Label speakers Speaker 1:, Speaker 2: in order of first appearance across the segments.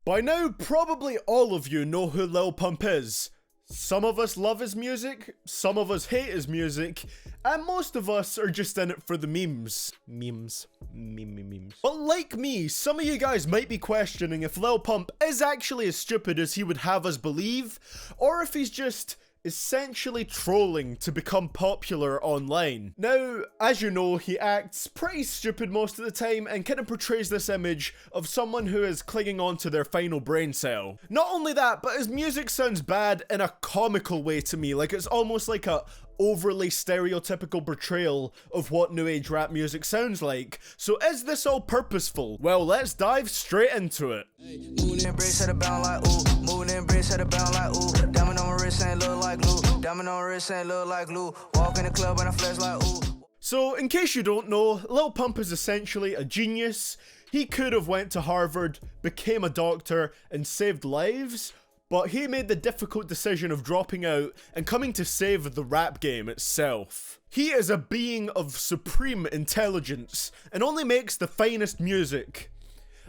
Speaker 1: By now, probably all of you know who Lil Pump is. Some of us love his music, some of us hate his music, and most of us are just in it for the memes. Memes. But like me, some of you guys might be questioning if Lil Pump is actually as stupid as he would have us believe, or if he's just essentially trolling to become popular online. Now, as you know, he acts pretty stupid most of the time and kind of portrays this image of someone who is clinging on to their final brain cell. Not only that, but his music sounds bad in a comical way to me, like it's almost like a overly stereotypical portrayal of what new age rap music sounds like. So is this all purposeful? Well, let's dive straight into it.
Speaker 2: Moving in bricks, had a bound like ooh. Moving in bricks, had a bound like ooh. Diamond on my wrist ain't look like glue. Diamond on my wrist ain't look like glue. Walk in the club and I flex like ooh.
Speaker 1: So, in case you don't know, Lil Pump is essentially a genius. He could have went to Harvard, became a doctor, and saved lives, but he made the difficult decision of dropping out and coming to save the rap game itself. He is a being of supreme intelligence and only makes the finest music.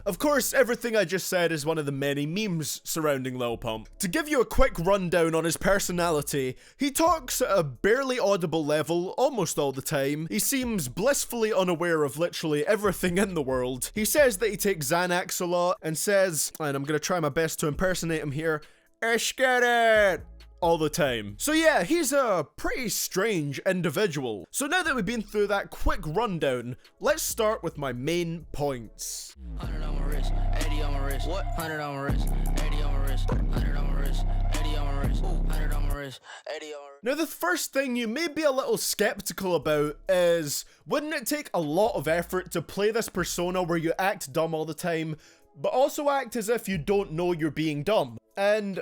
Speaker 1: Of course, everything I just said is one of the many memes surrounding Lil Pump. To give you a quick rundown on his personality, he talks at a barely audible level almost all the time. He seems blissfully unaware of literally everything in the world. He says that he takes Xanax a lot and says, and I'm gonna try my best to impersonate him here, "Get it!" all the time. So yeah, he's a pretty strange individual. So now that we've been through that quick rundown, let's start with my main points.
Speaker 2: 100 on my wrist, 80 on my wrist. What? 100 on my wrist, 80 on my wrist. 100 on my wrist, 80 on my wrist. 100 on my wrist, 80 on my wrist.
Speaker 1: Now the first thing you may be a little skeptical about is, wouldn't it take a lot of effort to play this persona where you act dumb all the time, but also act as if you don't know you're being dumb? And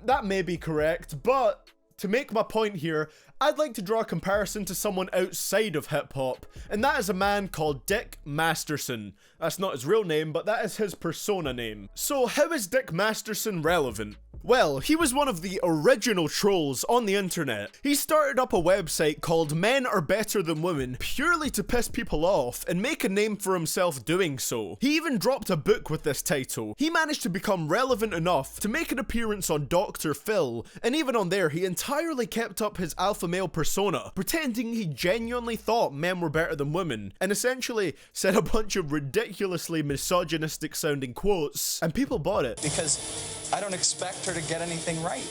Speaker 1: that may be correct, but to make my point here, I'd like to draw a comparison to someone outside of hip-hop, and that is a man called Dick Masterson. That's not his real name, but that is his persona name. So how is Dick Masterson relevant? Well, he was one of the original trolls on the internet. He started up a website called Men Are Better Than Women purely to piss people off and make a name for himself doing so. He even dropped a book with this title. He managed to become relevant enough to make an appearance on Dr. Phil, and even on there he entirely kept up his alpha male persona, pretending he genuinely thought men were better than women, and essentially said a bunch of ridiculously misogynistic sounding quotes, and people bought it.
Speaker 3: Because I don't expect her to get anything right.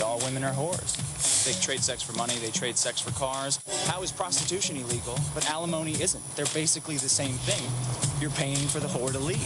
Speaker 3: All women are whores. They trade sex for money, they trade sex for cars. How is prostitution illegal, but alimony isn't? They're basically the same thing. You're paying for the whore to leave.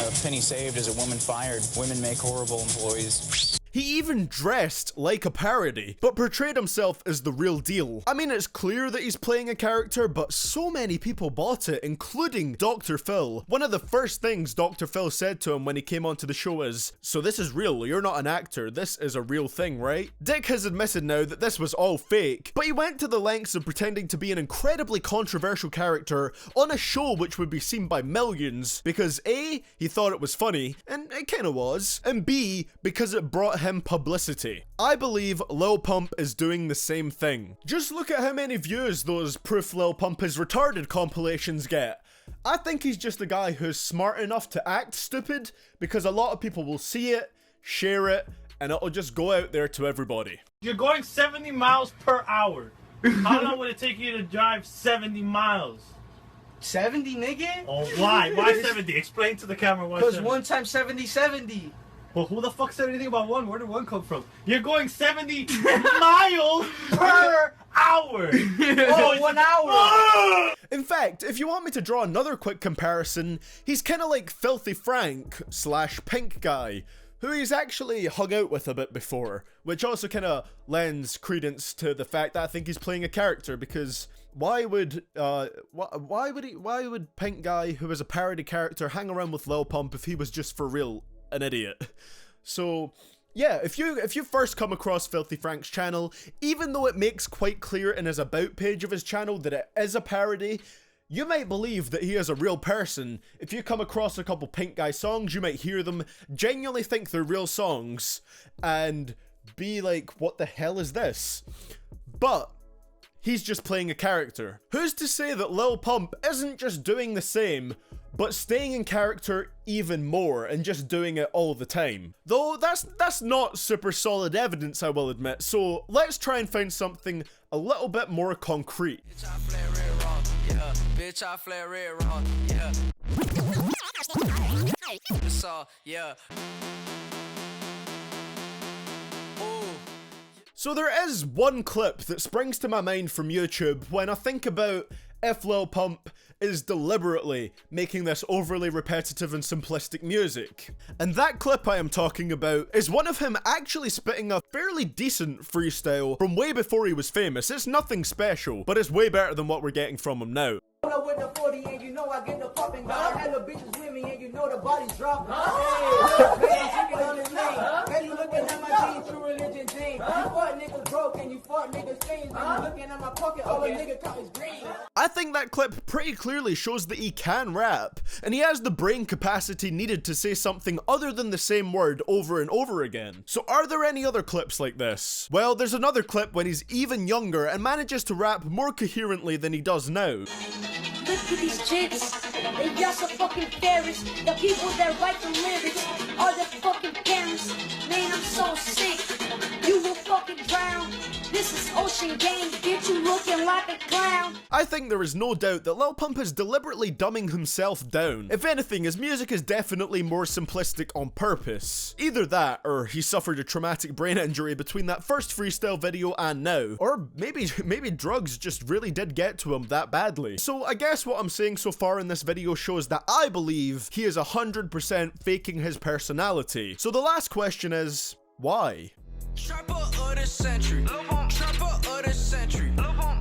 Speaker 3: A penny saved is a woman fired. Women make horrible employees.
Speaker 1: He even dressed like a parody, but portrayed himself as the real deal. I mean, it's clear that he's playing a character, but so many people bought it, including Dr. Phil. One of the first things Dr. Phil said to him when he came onto the show is, "So this is real, you're not an actor, this is a real thing, right?" Dick has admitted now that this was all fake, but he went to the lengths of pretending to be an incredibly controversial character on a show which would be seen by millions, because A, he thought it was funny, and it kinda was, and B, because it brought him publicity. I believe Lil Pump is doing the same thing. Just look at how many views those Proof Lil Pump is Retarded compilations get. I think he's just a guy who's smart enough to act stupid because a lot of people will see it, share it, and it'll just go out there to everybody.
Speaker 4: You're going 70 miles per hour. How long would it take you to drive 70 miles?
Speaker 5: 70, nigga?
Speaker 4: Oh, why? Why 70? Explain to the camera why 70.
Speaker 5: Because 1 times 70, 70.
Speaker 4: Well, who the fuck said anything about one? Where did one come from? You're going 70 miles per hour!
Speaker 5: Oh, 1 hour!
Speaker 1: In fact, if you want me to draw another quick comparison, he's kinda like Filthy Frank / Pink Guy, who he's actually hung out with a bit before, which also kinda lends credence to the fact that I think he's playing a character, because why would Pink Guy, who is a parody character, hang around with Lil Pump if he was just for real an idiot? So yeah, if you first come across Filthy Frank's channel, even though it makes quite clear in his about page of his channel that it is a parody, you might believe that he is a real person. If you come across a couple Pink Guy songs, you might hear them, genuinely think they're real songs, and be like, what the hell is this? But he's just playing a character. Who's to say that Lil Pump isn't just doing the same, but staying in character even more and just doing it all the time. Though that's not super solid evidence, I will admit, so let's try and find something a little bit more concrete.
Speaker 2: Bitch, I flare red raw, yeah. Bitch, I flare red raw, yeah. It's all, yeah.
Speaker 1: So there is one clip that springs to my mind from YouTube when I think about if Lil Pump is deliberately making this overly repetitive and simplistic music. And that clip I am talking about is one of him actually spitting a fairly decent freestyle from way before he was famous. It's nothing special, but it's way better than what we're getting from him now.
Speaker 6: With the 40 and you know I get the popping. Got hella bitches with me and you know the body's dropping. Hey, chicken on his name. Hey, you looking at my jeans, true religion jeans. You fuck niggas broke and you fuck niggas things. And you looking at my pocket, all a nigga caught is green.
Speaker 1: I think that clip pretty clearly shows that he can rap, and he has the brain capacity needed to say something other than the same word over and over again. So are there any other clips like this? Well, there's another clip when he's even younger and manages to rap more coherently than he does now.
Speaker 7: Look at these chicks, they just a fucking terrorists. The people that write the lyrics are the fucking parents. Man, I'm so sick. You will fucking drown. This is Ocean Game, bitch, you looking like a clown.
Speaker 1: I think there is no doubt that Lil Pump is deliberately dumbing himself down. If anything, his music is definitely more simplistic on purpose. Either that, or he suffered a traumatic brain injury between that first freestyle video and now. Or maybe drugs just really did get to him that badly. So I guess what I'm saying so far in this video shows that I believe he is 100% faking his personality. So the last question is, why?
Speaker 2: Trapper of the century. Trapper of the century.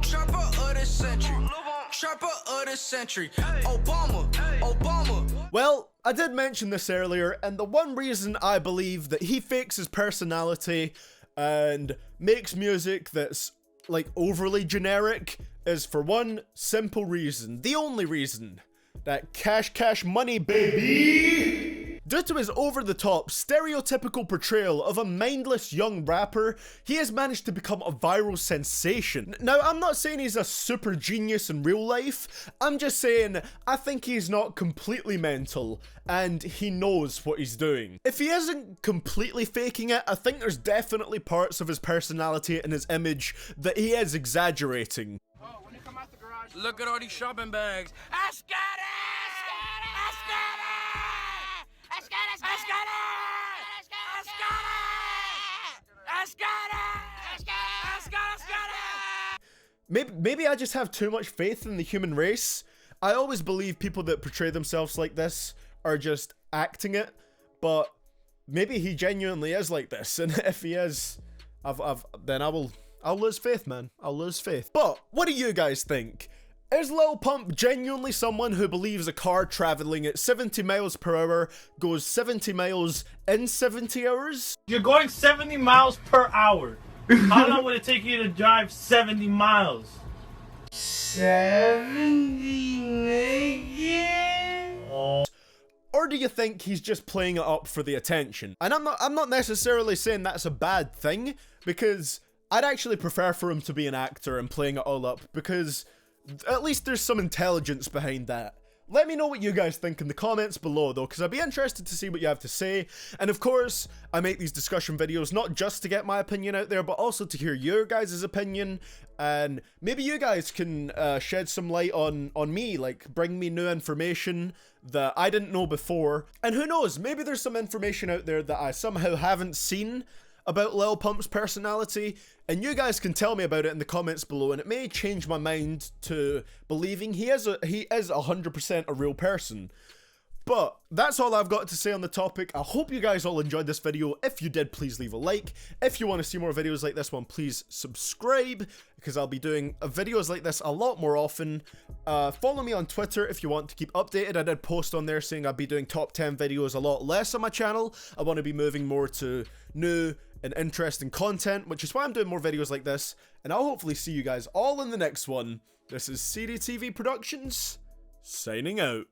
Speaker 2: Trapper of the century. Trapper of the century. Obama.
Speaker 1: Well, I did mention this earlier, and the one reason I believe that he fakes his personality and makes music that's like overly generic is for one simple reason, the only reason, that cash money, baby! Due to his over-the-top, stereotypical portrayal of a mindless young rapper, he has managed to become a viral sensation. Now, I'm not saying he's a super genius in real life, I'm just saying I think he's not completely mental, and he knows what he's doing. If he isn't completely faking it, I think there's definitely parts of his personality and his image that he is exaggerating.
Speaker 5: Oh, when you come out the garage,
Speaker 2: Look at all these shopping bags. I got it!
Speaker 1: Maybe I just have too much faith in the human race. I always believe people that portray themselves like this are just acting it, but maybe he genuinely is like this, and if he is, then I'll lose faith, man. I'll lose faith. But what do you guys think? Is Lil Pump genuinely someone who believes a car traveling at 70 miles per hour goes 70 miles in 70 hours?
Speaker 4: You're going 70 miles per hour. How long would it take you to drive 70 miles?
Speaker 5: 70, nigga.
Speaker 1: Or do you think he's just playing it up for the attention? And I'm not necessarily saying that's a bad thing, because I'd actually prefer for him to be an actor and playing it all up, because at least there's some intelligence behind that. Let me know what you guys think in the comments below though, because I'd be interested to see what you have to say. And of course, I make these discussion videos not just to get my opinion out there, but also to hear your guys' opinion. And maybe you guys can shed some light on me, like bring me new information that I didn't know before. And who knows, maybe there's some information out there that I somehow haven't seen about Lil Pump's personality, and you guys can tell me about it in the comments below, and it may change my mind to believing he is 100% a real person. But that's all I've got to say on the topic. I hope you guys all enjoyed this video. If you did, please leave a like. If you want to see more videos like this one, please subscribe, because I'll be doing videos like this a lot more often. Follow me on Twitter if you want to keep updated. I did post on there saying I'd be doing top 10 videos a lot less on my channel. I want to be moving more to new and interesting content, which is why I'm doing more videos like this. And I'll hopefully see you guys all in the next one. This is CDTVProductions, signing out.